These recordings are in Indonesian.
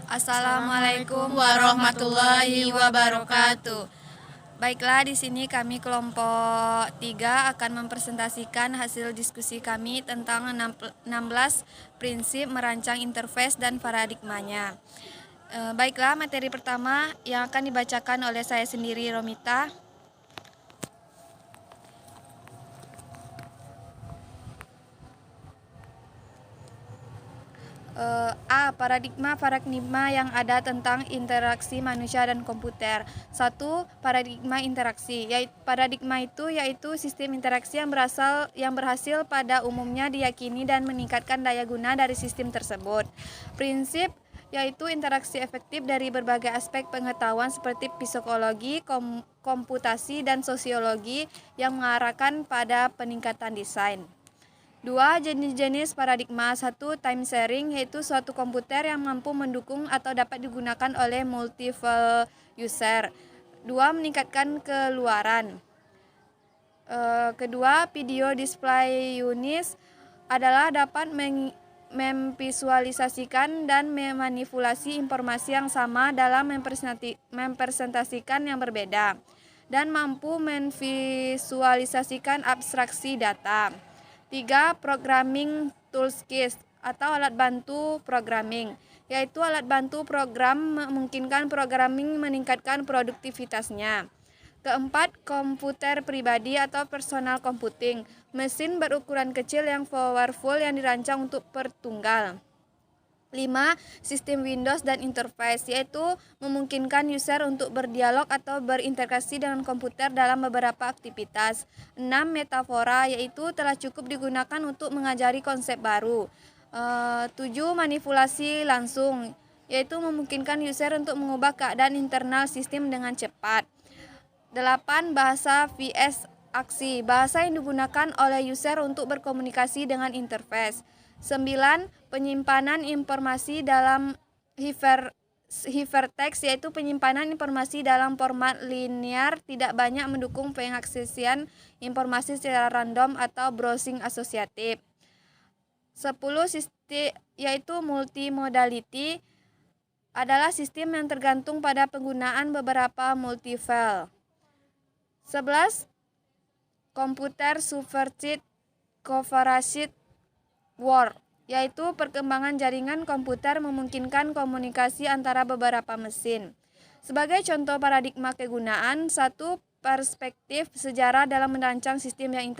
Assalamualaikum warahmatullahi wabarakatuh. Baiklah, di sini kami kelompok 3 akan mempresentasikan hasil diskusi kami tentang 16 prinsip merancang interface dan paradigmanya. Baiklah, materi pertama yang akan dibacakan oleh saya sendiri, Romita. Paradigma yang ada tentang interaksi manusia dan komputer. 1. Paradigma interaksi. Paradigma yaitu sistem interaksi yang berhasil pada umumnya diyakini dan meningkatkan daya guna dari sistem tersebut. Prinsip yaitu interaksi efektif dari berbagai aspek pengetahuan seperti psikologi, komputasi, dan sosiologi yang mengarahkan pada peningkatan desain. 2. Jenis-jenis paradigma. 1. Time sharing, yaitu suatu komputer yang mampu mendukung atau dapat digunakan oleh multiple user. 2. Meningkatkan keluaran. Kedua, video display units adalah dapat memvisualisasikan dan memanipulasi informasi yang sama dalam mempresentasikan yang berbeda, dan mampu memvisualisasikan abstraksi data. 3. Programming toolkits atau alat bantu programming, yaitu alat bantu program memungkinkan programming meningkatkan produktivitasnya. Keempat, komputer pribadi atau personal computing, mesin berukuran kecil yang powerful yang dirancang untuk pertunggal. 5. Sistem Windows dan interface, yaitu memungkinkan user untuk berdialog atau berinteraksi dengan komputer dalam beberapa aktivitas. 6. Metafora, yaitu telah cukup digunakan untuk mengajari konsep baru. 7. Manipulasi langsung, yaitu memungkinkan user untuk mengubah keadaan internal sistem dengan cepat. 8. Bahasa vs aksi, bahasa yang digunakan oleh user untuk berkomunikasi dengan interface. 9. Penyimpanan informasi dalam hypertext, yaitu penyimpanan informasi dalam format linear, tidak banyak mendukung pengaksesian informasi secara random atau browsing asosiatif. 10. Yaitu multimodality, adalah sistem yang tergantung pada penggunaan beberapa multifile. 11. Computer Supervised Cooperative Work, yaitu perkembangan jaringan komputer memungkinkan komunikasi antara beberapa mesin. Sebagai contoh paradigma kegunaan, 1. Perspektif sejarah dalam merancang sistem yang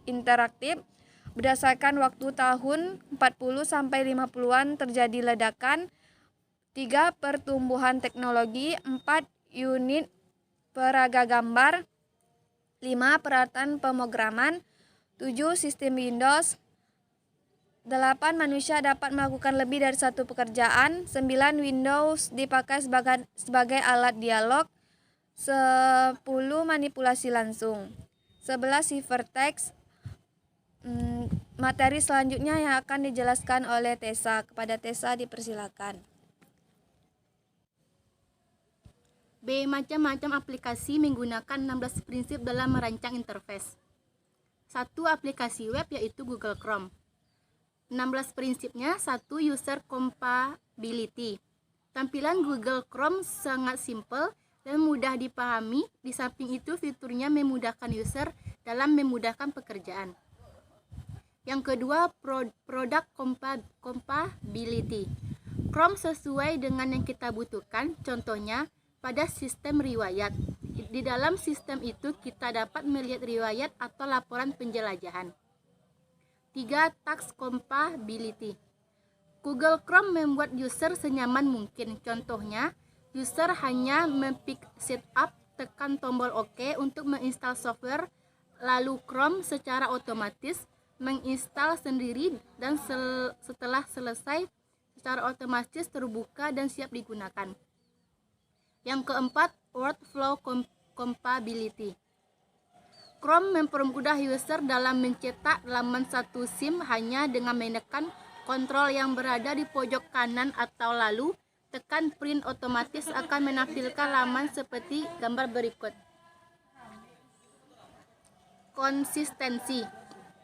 interaktif. Berdasarkan waktu tahun 40-50-an terjadi ledakan. 3. Pertumbuhan teknologi. 4. Unit peraga gambar. 5. Peralatan pemrograman. 7. Sistem Windows. 8. Manusia dapat melakukan lebih dari satu pekerjaan. 9. Windows dipakai sebagai alat dialog. 10. Manipulasi langsung. 11. Hypertext. Materi selanjutnya yang akan dijelaskan oleh Tessa. Kepada Tessa dipersilakan. B. Macam-macam aplikasi menggunakan 16 prinsip dalam merancang interface. 1. Aplikasi web, yaitu Google Chrome. 16 prinsipnya. 1. User compatibility. Tampilan Google Chrome sangat simpel dan mudah dipahami. Di samping itu, fiturnya memudahkan user dalam memudahkan pekerjaan. Yang kedua, product compatibility. Chrome sesuai dengan yang kita butuhkan. Contohnya, pada sistem riwayat. Di dalam sistem itu kita dapat melihat riwayat atau laporan penjelajahan. 3. Task compatibility. Google Chrome membuat user senyaman mungkin. Contohnya, user hanya mempik setup, tekan tombol OK untuk menginstal software, lalu Chrome secara otomatis menginstal sendiri dan setelah selesai secara otomatis terbuka dan siap digunakan. Yang keempat, workflow compatibility. Chrome mempermudah user dalam mencetak laman satu SIM hanya dengan menekan kontrol yang berada di pojok kanan atau lalu tekan print, otomatis akan menampilkan laman seperti gambar berikut. Konsistensi.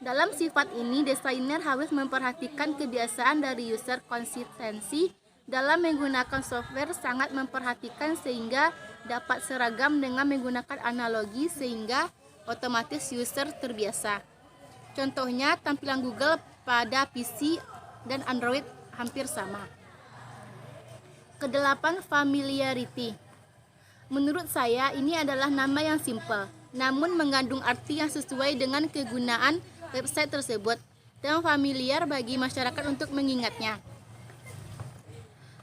Dalam sifat ini, desainer harus memperhatikan kebiasaan dari user. Konsistensi Dalam menggunakan software sangat memperhatikan sehingga dapat seragam dengan menggunakan analogi sehingga otomatis user terbiasa. Contohnya tampilan Google pada PC dan Android hampir sama. Kedelapan, familiarity. Menurut saya ini adalah nama yang simpel, namun mengandung arti yang sesuai dengan kegunaan website tersebut dan familiar bagi masyarakat untuk mengingatnya.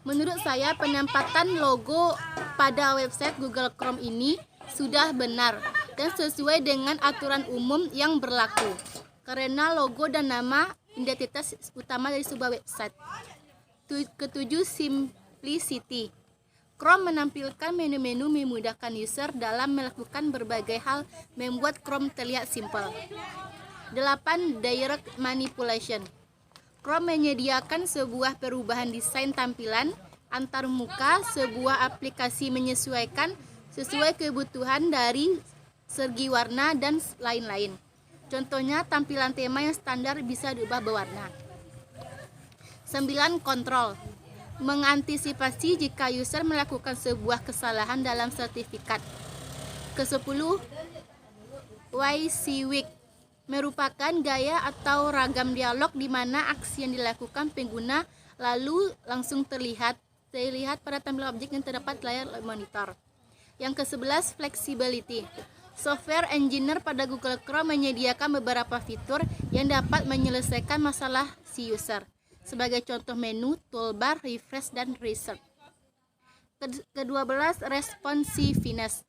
Menurut saya penempatan logo pada website Google Chrome ini sudah benar dan sesuai dengan aturan umum yang berlaku. Karena logo dan nama identitas utama dari sebuah website. Ketujuh, simplicity. Chrome menampilkan menu-menu memudahkan user dalam melakukan berbagai hal membuat Chrome terlihat simpel. 8. Direct manipulation. Chrome menyediakan sebuah perubahan desain tampilan antarmuka sebuah aplikasi menyesuaikan sesuai kebutuhan dari segi warna dan lain-lain. Contohnya tampilan tema yang standar bisa diubah berwarna. 9. Kontrol. Mengantisipasi jika user melakukan sebuah kesalahan dalam sertifikat. Ke-10. WYSIWYG merupakan gaya atau ragam dialog di mana aksi yang dilakukan pengguna lalu langsung terlihat pada tampilan objek yang terdapat layar monitor. Yang ke-11, flexibility. Software engineer pada Google Chrome menyediakan beberapa fitur yang dapat menyelesaikan masalah si user. Sebagai contoh menu, toolbar, refresh, dan reset. Ke-12, responsiveness.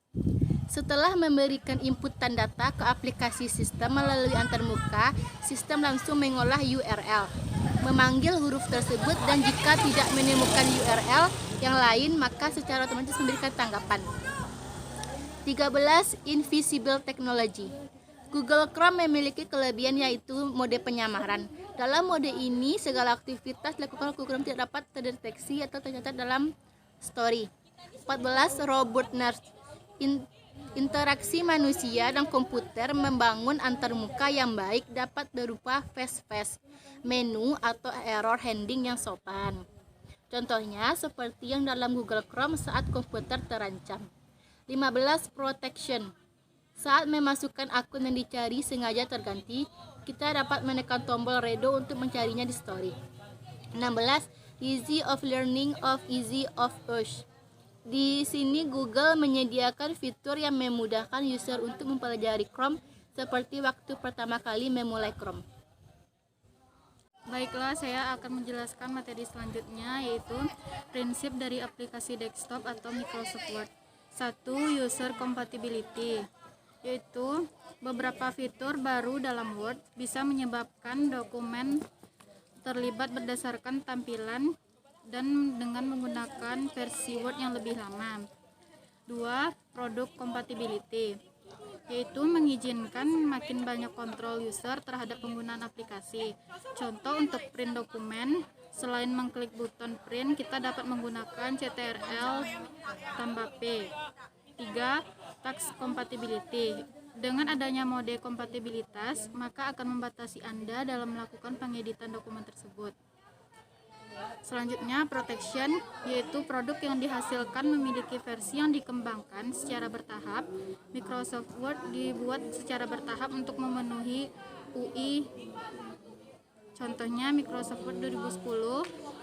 Setelah memberikan inputan data ke aplikasi sistem melalui antarmuka, sistem langsung mengolah URL, memanggil huruf tersebut, dan jika tidak menemukan URL yang lain, maka secara otomatis memberikan tanggapan. 13. Invisible technology. Google Chrome memiliki kelebihan yaitu mode penyamaran. Dalam mode ini, segala aktivitas dilakukan Google Chrome tidak dapat terdeteksi atau tercatat dalam story. 14. Robustness. Interaksi manusia dan komputer membangun antarmuka yang baik dapat berupa fast menu atau error handling yang sopan. Contohnya seperti yang dalam Google Chrome saat komputer terancam. 15. Protection. Saat memasukkan akun yang dicari sengaja terganti, kita dapat menekan tombol redo untuk mencarinya di story. 16. Easy of learning of easy of use. Di sini Google menyediakan fitur yang memudahkan user untuk mempelajari Chrome seperti waktu pertama kali memulai Chrome. Baiklah, saya akan menjelaskan materi selanjutnya yaitu prinsip dari aplikasi desktop atau Microsoft Word. 1. User compatibility, yaitu beberapa fitur baru dalam Word bisa menyebabkan dokumen terlibat berdasarkan tampilan dan dengan menggunakan versi Word yang lebih lama. 2. Product compatibility, yaitu mengizinkan makin banyak kontrol user terhadap penggunaan aplikasi. Contoh untuk print dokumen, selain mengklik button print, kita dapat menggunakan CTRL tambah P. 3. Task compatibility. Dengan adanya mode kompatibilitas, maka akan membatasi Anda dalam melakukan pengeditan dokumen tersebut. Selanjutnya, protection, yaitu produk yang dihasilkan memiliki versi yang dikembangkan secara bertahap. Microsoft Word dibuat secara bertahap untuk memenuhi UI. Contohnya Microsoft Word 2010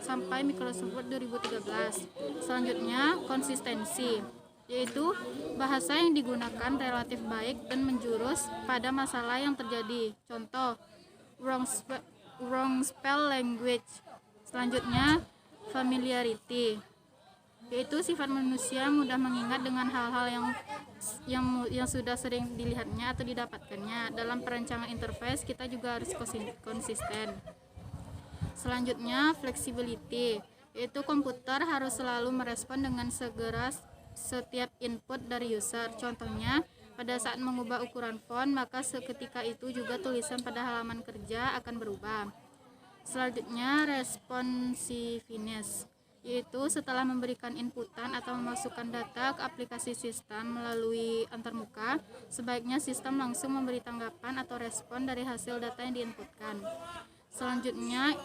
sampai Microsoft Word 2013. Selanjutnya, konsistensi, yaitu bahasa yang digunakan relatif baik dan menjurus pada masalah yang terjadi. Contoh, wrong spell language. Selanjutnya, familiarity, yaitu sifat manusia mudah mengingat dengan hal-hal yang sudah sering dilihatnya atau didapatkannya. Dalam perancangan interface kita juga harus konsisten. Selanjutnya, flexibility, yaitu komputer harus selalu merespon dengan segera setiap input dari user. Contohnya, pada saat mengubah ukuran font, maka seketika itu juga tulisan pada halaman kerja akan berubah. Selanjutnya, responsiveness, yaitu setelah memberikan inputan atau memasukkan data ke aplikasi sistem melalui antarmuka, sebaiknya sistem langsung memberi tanggapan atau respon dari hasil data yang diinputkan. Selanjutnya,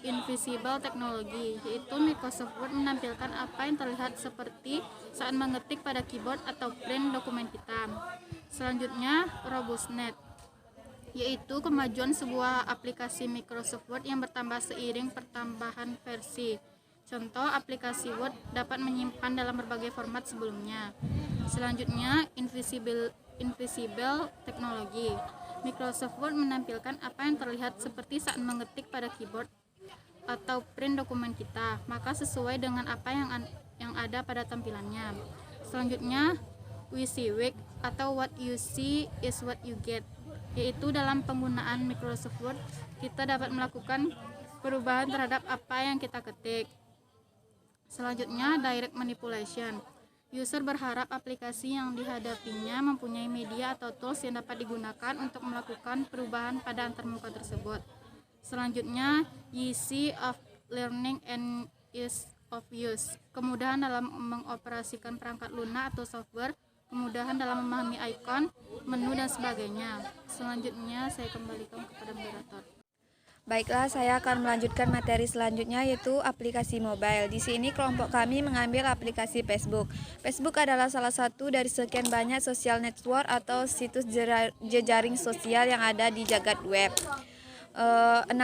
invisible technology, yaitu Microsoft Word menampilkan apa yang terlihat seperti saat mengetik pada keyboard atau print dokumen kita. Selanjutnya, robustness, yaitu kemajuan sebuah aplikasi Microsoft Word yang bertambah seiring pertambahan versi. Contoh, aplikasi Word dapat menyimpan dalam berbagai format sebelumnya. Selanjutnya, invisible technology. Microsoft Word menampilkan apa yang terlihat seperti saat mengetik pada keyboard atau print dokumen kita, maka sesuai dengan apa yang ada pada tampilannya. Selanjutnya, WYSIWYG atau what you see is what you get, yaitu dalam penggunaan Microsoft Word kita dapat melakukan perubahan terhadap apa yang kita ketik. Selanjutnya, direct manipulation. User berharap aplikasi yang dihadapinya mempunyai media atau tools yang dapat digunakan untuk melakukan perubahan pada antarmuka tersebut. Selanjutnya, easy of learning and ease of use. Kemudahan dalam mengoperasikan perangkat lunak atau software, kemudahan dalam memahami icon, menu, dan sebagainya. Selanjutnya, saya kembalikan kepada moderator. Baiklah, saya akan melanjutkan materi selanjutnya, yaitu aplikasi mobile. Di sini kelompok kami mengambil aplikasi Facebook. Facebook adalah salah satu dari sekian banyak social network atau situs jejaring sosial yang ada di jagat web. 16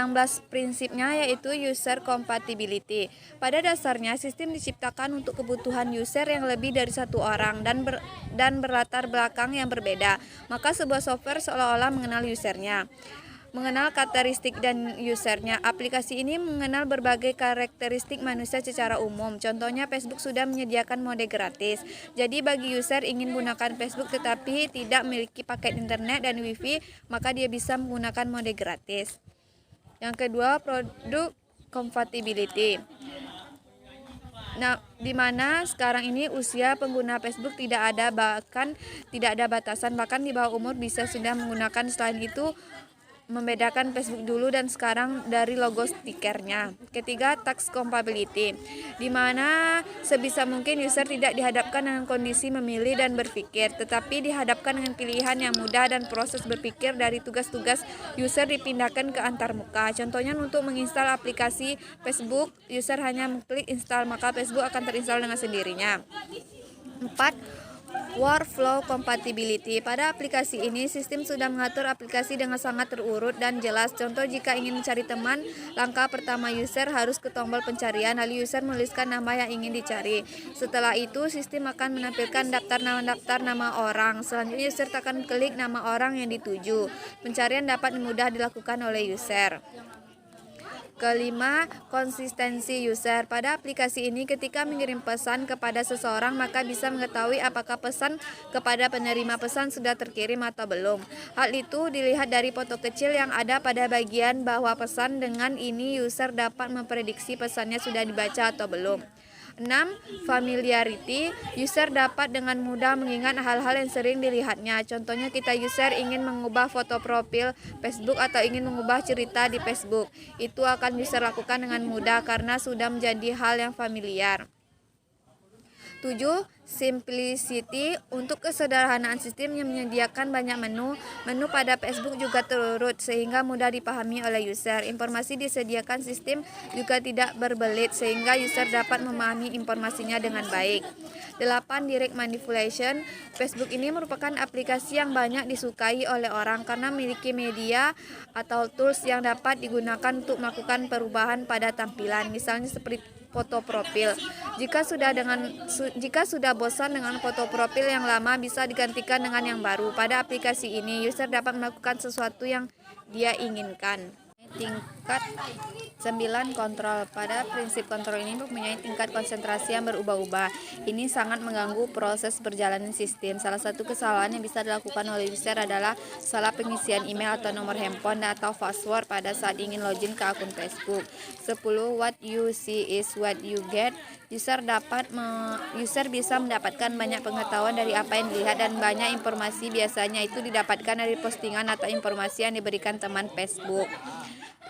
prinsipnya yaitu user compatibility. Pada dasarnya, sistem diciptakan untuk kebutuhan user yang lebih dari satu orang dan berlatar belakang yang berbeda. Maka sebuah software seolah-olah mengenal usernya. Mengenal karakteristik dan usernya. Aplikasi ini mengenal berbagai karakteristik manusia secara umum. Contohnya, Facebook sudah menyediakan mode gratis. Jadi bagi user ingin menggunakan Facebook tetapi tidak memiliki paket internet dan wifi, maka dia bisa menggunakan mode gratis. Yang kedua, product compatibility. Nah, di mana sekarang ini usia pengguna Facebook tidak ada batasan, bahkan di bawah umur bisa sudah menggunakan. Selain itu, membedakan Facebook dulu dan sekarang dari logo stikernya. Ketiga, task compatibility, di mana sebisa mungkin user tidak dihadapkan dengan kondisi memilih dan berpikir, tetapi dihadapkan dengan pilihan yang mudah dan proses berpikir dari tugas-tugas user dipindahkan ke antarmuka. Contohnya, untuk menginstal aplikasi Facebook, user hanya mengklik install, maka Facebook akan terinstall dengan sendirinya. 4. Workflow compatibility. Pada aplikasi ini, sistem sudah mengatur aplikasi dengan sangat terurut dan jelas. Contoh, jika ingin mencari teman, langkah pertama user harus ke tombol pencarian, lalu user menuliskan nama yang ingin dicari. Setelah itu, sistem akan menampilkan daftar nama orang. Selanjutnya, user akan klik nama orang yang dituju. Pencarian dapat mudah dilakukan oleh user. Kelima, konsistensi user. Pada aplikasi ini, ketika mengirim pesan kepada seseorang, maka bisa mengetahui apakah pesan kepada penerima pesan sudah terkirim atau belum. Hal itu dilihat dari foto kecil yang ada pada bagian bawah pesan. Dengan ini, user dapat memprediksi pesannya sudah dibaca atau belum. 6. Familiarity. User dapat dengan mudah mengingat hal-hal yang sering dilihatnya. Contohnya, kita user ingin mengubah foto profil Facebook atau ingin mengubah cerita di Facebook. Itu akan user lakukan dengan mudah karena sudah menjadi hal yang familiar. 7. Simplicity. Untuk kesederhanaan sistem yang menyediakan banyak menu pada Facebook juga terurut sehingga mudah dipahami oleh user. Informasi disediakan sistem juga tidak berbelit sehingga user dapat memahami informasinya dengan baik. 8. Direct manipulation. Facebook ini merupakan aplikasi yang banyak disukai oleh orang karena memiliki media atau tools yang dapat digunakan untuk melakukan perubahan pada tampilan, misalnya seperti foto profil. Jika sudah bosan dengan foto profil yang lama, bisa digantikan dengan yang baru. Pada aplikasi ini, user dapat melakukan sesuatu yang dia inginkan. Tingkat 9. Kontrol. Pada prinsip kontrol ini mempunyai tingkat konsentrasi yang berubah-ubah. Ini sangat mengganggu proses berjalannya sistem. Salah satu kesalahan yang bisa dilakukan oleh user adalah salah pengisian email atau nomor handphone atau password pada saat ingin login ke akun Facebook. 10. What you see is what you get. User bisa mendapatkan banyak pengetahuan dari apa yang dilihat, dan banyak informasi biasanya itu didapatkan dari postingan atau informasi yang diberikan teman Facebook.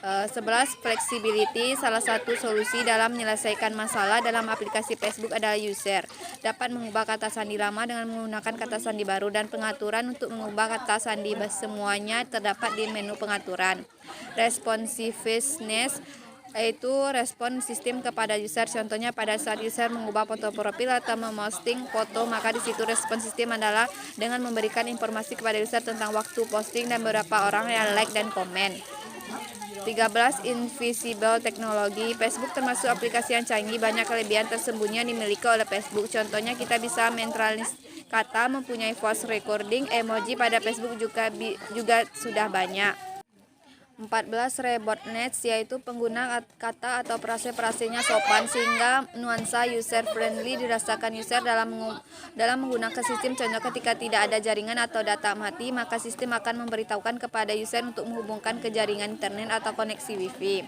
11. Flexibility. Salah satu solusi dalam menyelesaikan masalah dalam aplikasi Facebook adalah user dapat mengubah kata sandi lama dengan menggunakan kata sandi baru, dan pengaturan untuk mengubah kata sandi semuanya terdapat di menu pengaturan. Responsiveness, yaitu respon sistem kepada user. Contohnya pada saat user mengubah foto profil atau memposting foto, maka di situ respon sistem adalah dengan memberikan informasi kepada user tentang waktu posting dan beberapa orang yang like dan komen. 13. Invisible Technology. Facebook termasuk aplikasi yang canggih. Banyak kelebihan tersembunyi yang dimiliki oleh Facebook. Contohnya kita bisa mentralis kata, mempunyai voice recording, emoji pada Facebook juga sudah banyak. 14. Robotness, yaitu pengguna kata atau frase-frasenya sopan sehingga nuansa user friendly dirasakan user dalam menggunakan sistem. Contoh, ketika tidak ada jaringan atau data mati, maka sistem akan memberitahukan kepada user untuk menghubungkan ke jaringan internet atau koneksi wifi.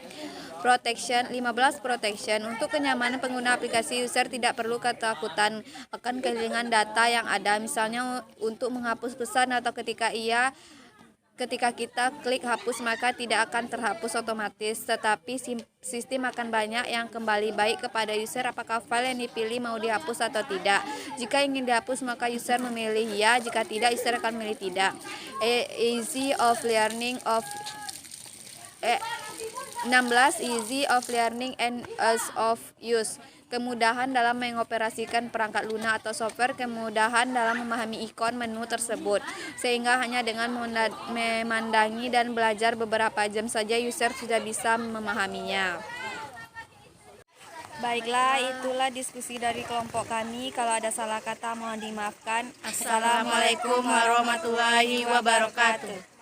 Protection. 15. Protection. Untuk kenyamanan pengguna aplikasi, user tidak perlu ketakutan akan kehilangan data yang ada, misalnya untuk menghapus pesan atau ketika kita klik hapus maka tidak akan terhapus otomatis, tetapi sistem akan banyak yang kembali baik kepada user apakah file yang dipilih mau dihapus atau tidak. Jika ingin dihapus maka user memilih ya, jika tidak user akan memilih tidak. Easy of learning 16. Easy of learning and ease of use. Kemudahan dalam mengoperasikan perangkat lunak atau software, kemudahan dalam memahami ikon menu tersebut, sehingga hanya dengan memandangi dan belajar beberapa jam saja user sudah bisa memahaminya. Baiklah, itulah diskusi dari kelompok kami. Kalau ada salah kata mohon dimaafkan. Assalamualaikum warahmatullahi wabarakatuh.